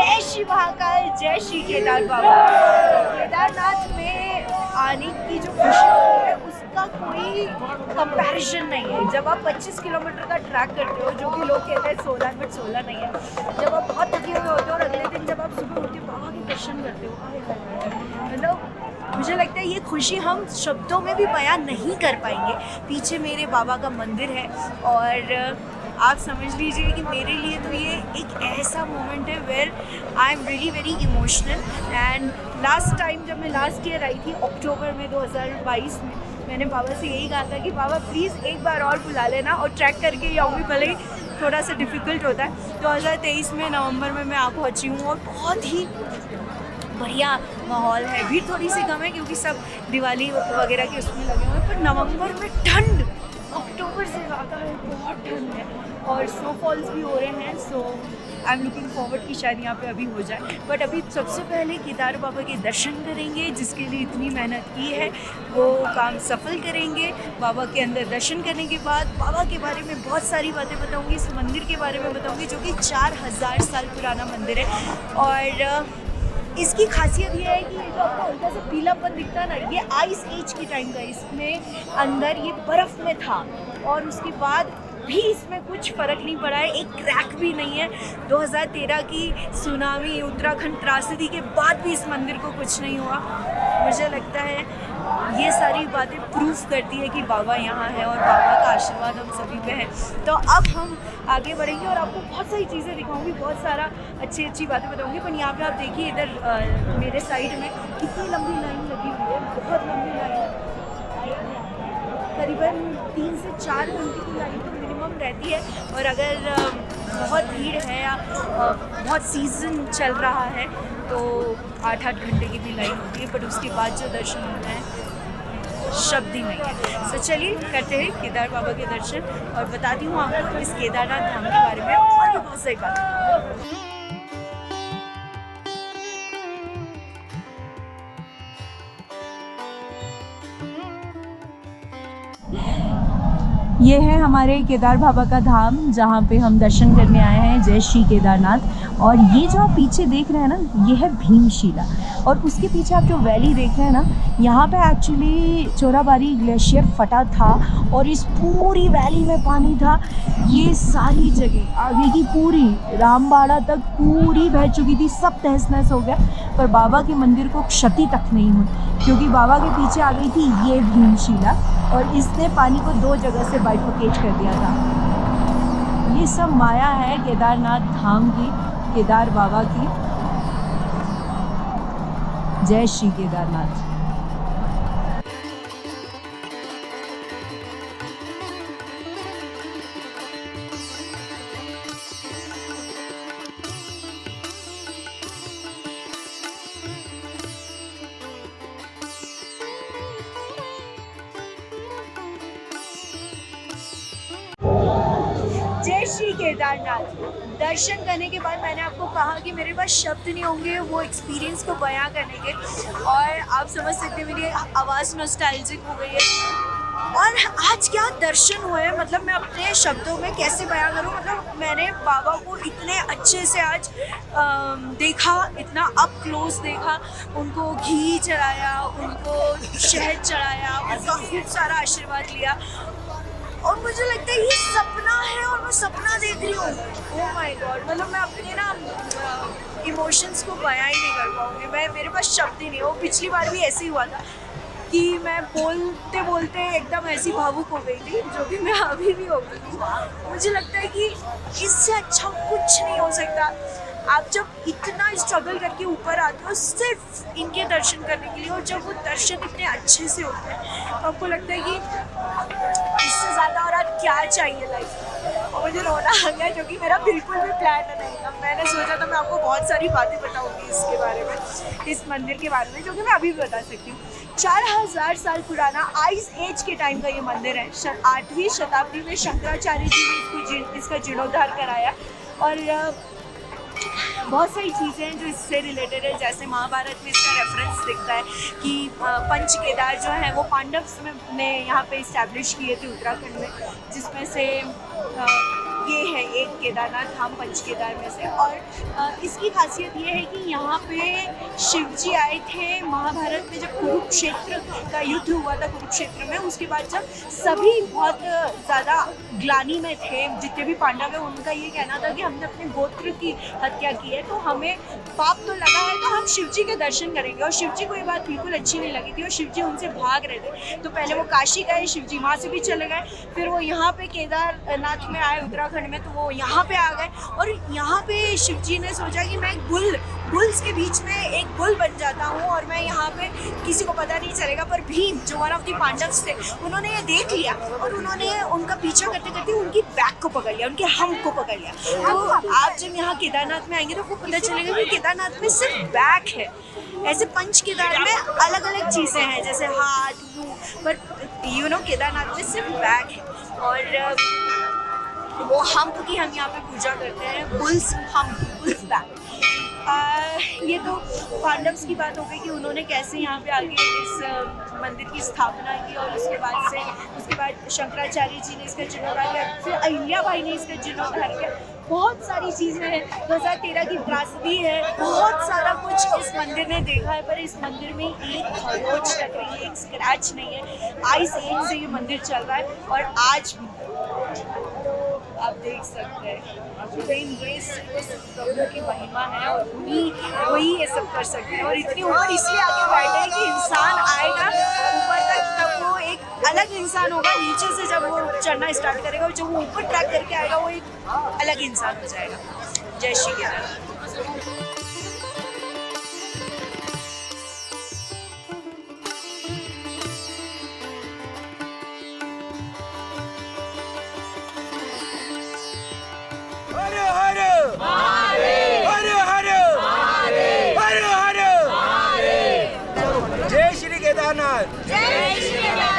जय श्री महाकाल, जय श्री केदार बाबा। केदारनाथ में आने की जो खुशी होती है उसका कोई कंपैरिजन नहीं है। जब आप 25 किलोमीटर का ट्रैक करते हो, जो कि लोग कहते हैं 16 बट 16 नहीं है, जब आप बहुत थके हुए होते हो और अगले दिन जब आप सुबह उठ के बाबा के दर्शन करते हो, मतलब मुझे लगता है ये खुशी हम शब्दों में भी बयान नहीं कर पाएंगे। पीछे मेरे बाबा का मंदिर है और आप समझ लीजिए कि मेरे लिए तो ये एक ऐसा मोमेंट है where I am really very emotional. And last time जब मैं लास्ट ईयर आई थी अक्टूबर में 2022 में, मैंने बाबा से यही कहा था कि बाबा प्लीज़ एक बार और बुला लेना और ट्रैक करके आऊँगी, भले ही थोड़ा सा डिफ़िकल्ट होता है। 2023 में नवंबर में मैं आ पहुँची हूँ और बहुत ही बढ़िया माहौल है। भीड़ थोड़ी सी कम है क्योंकि सब दिवाली वगैरह के उसमें लगे हुए हैं, पर नवंबर में ठंड अक्टूबर से ज़्यादा है, बहुत ठंड है और स्नोफॉल्स भी हो रहे हैं। सो आई एम लुकिंग फॉरवर्ड कि शायद यहाँ पे अभी हो जाए। बट अभी सबसे पहले केदार बाबा के दर्शन करेंगे, जिसके लिए इतनी मेहनत की है वो काम सफल करेंगे। बाबा के अंदर दर्शन करने के बाद बाबा के बारे में बहुत सारी बातें बताऊँगी, इस मंदिर के बारे में बताऊँगी जो कि 4000 साल पुराना मंदिर है। और इसकी खासियत ये है कि ये जो आपको हल्का सा पीलापन दिखता है ना, ये आइस एज के टाइम का, इसमें अंदर ये बर्फ़ में था और उसके बाद भी इसमें कुछ फ़र्क नहीं पड़ा है, एक क्रैक भी नहीं है। 2013 की सुनामी, उत्तराखंड त्रासदी के बाद भी इस मंदिर को कुछ नहीं हुआ। मुझे लगता है ये सारी बातें प्रूफ करती है कि बाबा यहाँ है और बाबा का आशीर्वाद हम सभी पे है। तो अब हम आगे बढ़ेंगे और आपको बहुत सारी चीज़ें दिखाऊंगी, बहुत सारा अच्छी बातें बताऊंगी। पर यहाँ पे आप देखिए इधर मेरे साइड में कितनी लंबी लाइन लगी हुई है, बहुत लंबी लाइन, करीबन 3 से 4 घंटे की लाइन तो मिनिमम रहती है। और अगर बहुत भीड़ है या बहुत सीज़न चल रहा है तो 8-8 घंटे की भी लाइन होती है, बट उसके बाद जो दर्शन होता है शब्द ही नहीं है। तो चलिए करते हैं केदार बाबा के दर्शन और बताती हूँ आपको इस केदारनाथ धाम के बारे में और भी बहुत सारी बातें। ये है हमारे केदार बाबा का धाम जहाँ पे हम दर्शन करने आए हैं, जय श्री केदारनाथ। और ये जो आप पीछे देख रहे हैं ना, ये है भीमशिला, और उसके पीछे आप जो वैली देख रहे हैं ना, यहाँ पे एक्चुअली चोराबाड़ी ग्लेशियर फटा था और इस पूरी वैली में पानी था। ये सारी जगह आगे की पूरी रामबाड़ा तक पूरी बह चुकी थी, सब तहस नहस हो गया, पर बाबा के मंदिर को क्षति तक नहीं हुई क्योंकि बाबा के पीछे आ गई थी ये भीमशिला और इसने पानी को 2 जगह से बाइफरकेट कर दिया था। ये सब माया है केदारनाथ धाम की, केदार बाबा की। जय श्री केदारनाथ। जय श्री केदारनाथ। दर्शन करने के बाद मैंने आपको कहा कि मेरे पास शब्द नहीं होंगे वो एक्सपीरियंस को बयां करने के, और आप समझ सकते हैं मेरी आवाज़ नॉस्टैल्जिक हो गई है। और आज क्या दर्शन हुए, मतलब मैं अपने शब्दों में कैसे बयां करूं। मतलब मैंने बाबा को इतने अच्छे से आज देखा, इतना अप क्लोज देखा, उनको घी चढ़ाया, उनको शहद चढ़ाया, उनका खूब सारा आशीर्वाद लिया और मुझे लगता है ये सपना है और मैं सपना देख रही हूँ। ओह माय गॉड, मतलब मैं अपने ना इमोशंस को बयां ही नहीं कर पाऊँगी, मेरे पास शब्द ही नहीं हो। पिछली बार भी ऐसे ही हुआ था कि मैं बोलते बोलते एकदम ऐसी भावुक हो गई थी, जो कि मैं अभी भी हो गई हूँ। मुझे लगता है कि इससे अच्छा कुछ नहीं हो सकता। आप जब इतना स्ट्रगल करके ऊपर आते हो सिर्फ इनके दर्शन करने के लिए, और जब वो दर्शन इतने अच्छे से होते हैं तो आपको लगता है कि इससे ज़्यादा और आज क्या चाहिए लाइफ में। और मुझे रोना आ गया जो कि मेरा बिल्कुल भी प्लान नहीं था। मैंने सोचा था मैं आपको बहुत सारी बातें बताऊंगी इसके बारे में, इस मंदिर के बारे में, जो कि मैं अभी भी बता सकती हूँ। 4000 साल पुराना आइस एज के टाइम का ये मंदिर है। 8वीं शताब्दी में शंकराचार्य जी ने इसका जीर्णोद्धार कराया। और बहुत सारी चीज़ें हैं जो इससे रिलेटेड है, जैसे महाभारत में इसका रेफरेंस दिखता है कि पंच केदार जो है वो पांडव्स ने यहाँ पे इस्टेब्लिश किए थे उत्तराखंड में, जिसमें से ये है एक केदारनाथ धाम पंच केदार में से। और इसकी खासियत ये है कि यहाँ पे शिव जी आए थे महाभारत में, जब कुरुक्षेत्र का युद्ध हुआ था कुरुक्षेत्र में। उसके बाद जब सभी बहुत ज़्यादा ग्लानि में थे, जितने भी पांडव हैं, उनका ये कहना था कि हमने अपने गोत्र की हत्या की है, तो हमें पाप तो लगा है, तो हम शिव जी के दर्शन करेंगे। और शिव जी को ये बात बिल्कुल अच्छी नहीं लगी थी और शिव जी उनसे भाग रहे थे। तो पहले वो काशी गए, शिव जी वहाँ से भी चले गए, फिर वो यहाँ पे केदारनाथ में आए उत्तराखंड में, तो वो यहाँ पे आ गए। और यहाँ पे शिव जी ने सोचा कि मैं बुल्स के बीच में एक बुल बन जाता हूँ और मैं यहाँ पे किसी को पता नहीं चलेगा। पर भीम जो वन ऑफ द पांडव्स थे, उन्होंने ये देख लिया और उन्होंने उनका पीछा करते करते उनकी बैक को पकड़ लिया, उनके हम्प को पकड़ लिया। तो आप जब यहाँ केदारनाथ में आएंगे तो आपको पता चलेगा कि केदारनाथ में सिर्फ बैक है। ऐसे पंच केदार में अलग अलग चीज़ें हैं, जैसे हाथ, मुँह, पर केदारनाथ में सिर्फ बैक है। और वो हम्प की हम यहाँ पे पूजा करते हैं, बुल्स हम्प, बुल्स बैक। ये तो पांडव्स की बात हो गई कि उन्होंने कैसे यहाँ पे आके इस मंदिर की स्थापना की। और उसके बाद शंकराचार्य जी ने इसका जीर्णोद्धार किया, फिर अहिल्याबाई ने इसका जीर्णोद्धार किया। बहुत सारी चीज़ें हैं, 2013 की त्रासदी है, बहुत सारा कुछ इस मंदिर ने देखा है। पर इस मंदिर में एक खरोच तक नहीं है, एक स्क्रैच नहीं है। आइस एज से ये मंदिर चल रहा है और आज भी आप देख सकते हैं। ये प्रभु की महिमा है और वही ये सब कर सकते हैं। और इतनी ऊपर इसलिए आके बैठे हैं कि इंसान आएगा ऊपर तक, तब वो एक अलग इंसान होगा। नीचे से जब वो चढ़ना स्टार्ट करेगा और जब वो ऊपर ट्रैक करके आएगा, वो एक अलग इंसान हो जाएगा। जय श्री केदार।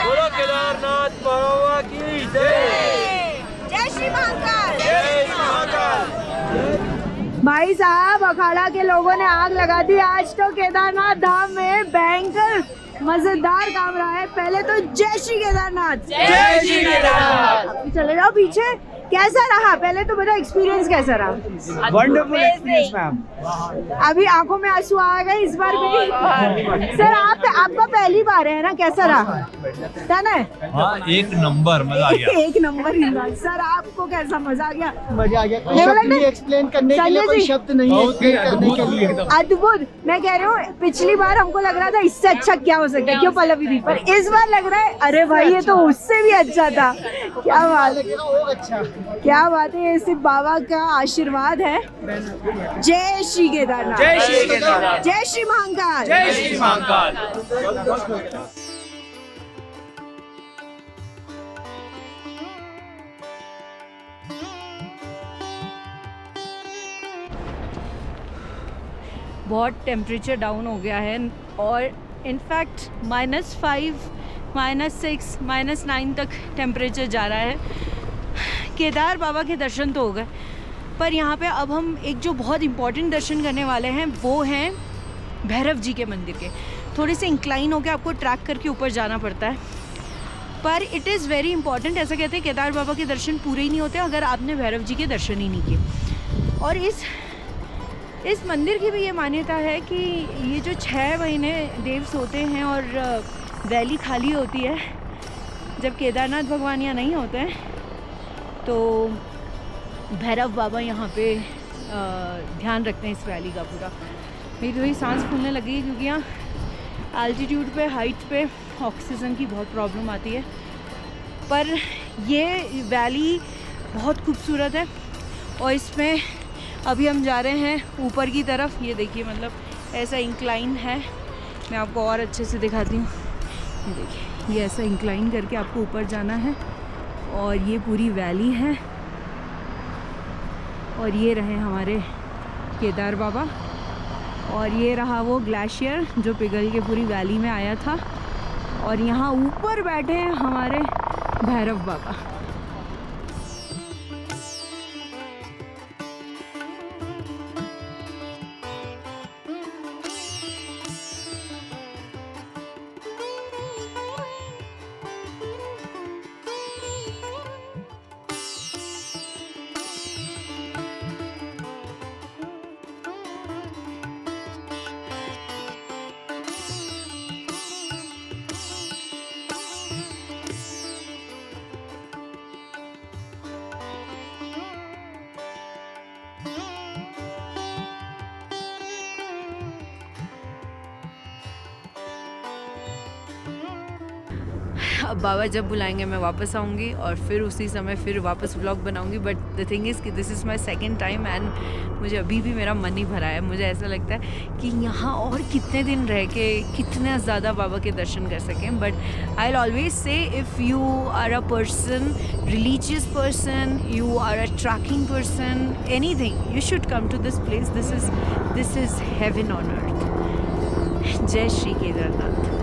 बोलो केदारनाथ बाबा की जय। जय श्री महाकाल। जय महाकाल। भाई साहब, अखाड़ा के लोगों ने आग लगा दी आज तो केदारनाथ धाम में। भयंकर मजेदार काम रहा है। पहले तो जय श्री केदारनाथ। जय श्री केदारनाथ। चले जाओ पीछे। कैसा रहा? पहले तो मेरा एक्सपीरियंस कैसा रहा? Wonderful experience ma'am. अभी आंखों में आंसू आ गए इस बार भी। सर आपका पहली बार है ना? कैसा रहा? डन है? हाँ, एक नंबर मजा आ गया। एक नंबर ही रहा। सर आपको कैसा मजा आ गया? मजा आ गया। शब्द नहीं एक्सप्लेन करने के लिए कोई शब्द नहीं है एक्सप्लेन करने के लिए। अद्भुत। मैं कह रही हूँ पिछली बार हमको लग रहा था इससे अच्छा क्या हो सकता है, क्यों पल्लवी दी, पर इस बार लग रहा है अरे भाई ये तो उससे भी अच्छा था। क्या बात है, अच्छा क्या बात है। ये सिर्फ बाबा का आशीर्वाद है। जय श्री केदारनाथ। जय श्री केदारनाथ। जय श्री महाकाल। जय श्री महाकाल। बहुत टेम्परेचर डाउन हो गया है और इनफैक्ट -5, -6, -9 तक टेम्परेचर जा रहा है। केदार बाबा के दर्शन तो हो गए, पर यहाँ पे अब हम एक जो बहुत इम्पॉर्टेंट दर्शन करने वाले हैं वो हैं भैरव जी के मंदिर के। थोड़े से इंक्लाइन होकर आपको ट्रैक करके ऊपर जाना पड़ता है, पर इट इज़ वेरी इंपॉर्टेंट। ऐसा कहते हैं केदार बाबा के दर्शन पूरे ही नहीं होते अगर आपने भैरव जी के दर्शन ही नहीं किए। और इस मंदिर की भी ये मान्यता है कि ये जो 6 महीने देव सोते हैं और वैली खाली होती है, जब केदारनाथ भगवान यहाँ नहीं होते हैं तो भैरव बाबा यहाँ पे ध्यान रखते हैं इस वैली का पूरा। मेरी थोड़ी सांस फूलने लगी क्योंकि यहाँ एल्टीट्यूड पे, हाइट पे ऑक्सीजन की बहुत प्रॉब्लम आती है। पर ये वैली बहुत खूबसूरत है और इसमें अभी हम जा रहे हैं ऊपर की तरफ। ये देखिए, मतलब ऐसा इंक्लाइन है। मैं आपको और अच्छे से दिखाती हूँ। ये देखिए, ये ऐसा इंक्लाइन करके आपको ऊपर जाना है और ये पूरी वैली है। और ये रहे हमारे केदार बाबा और ये रहा वो ग्लेशियर जो पिघल के पूरी वैली में आया था। और यहाँ ऊपर बैठे हैं हमारे भैरव बाबा। अब बाबा जब बुलाएंगे मैं वापस आऊँगी और फिर उसी समय फिर वापस व्लॉग बनाऊँगी. बट द थिंग इज़ कि this is my second time and मुझे अभी भी मेरा मन ही भरा है. मुझे ऐसा लगता है कि यहाँ और कितने दिन रह के कितना ज़्यादा बाबा के दर्शन कर सकें. But I will always say if you are a person, religious person, you are a tracking person, anything, you should come to this place. This is heaven on earth. Jai Shri Kedarnath.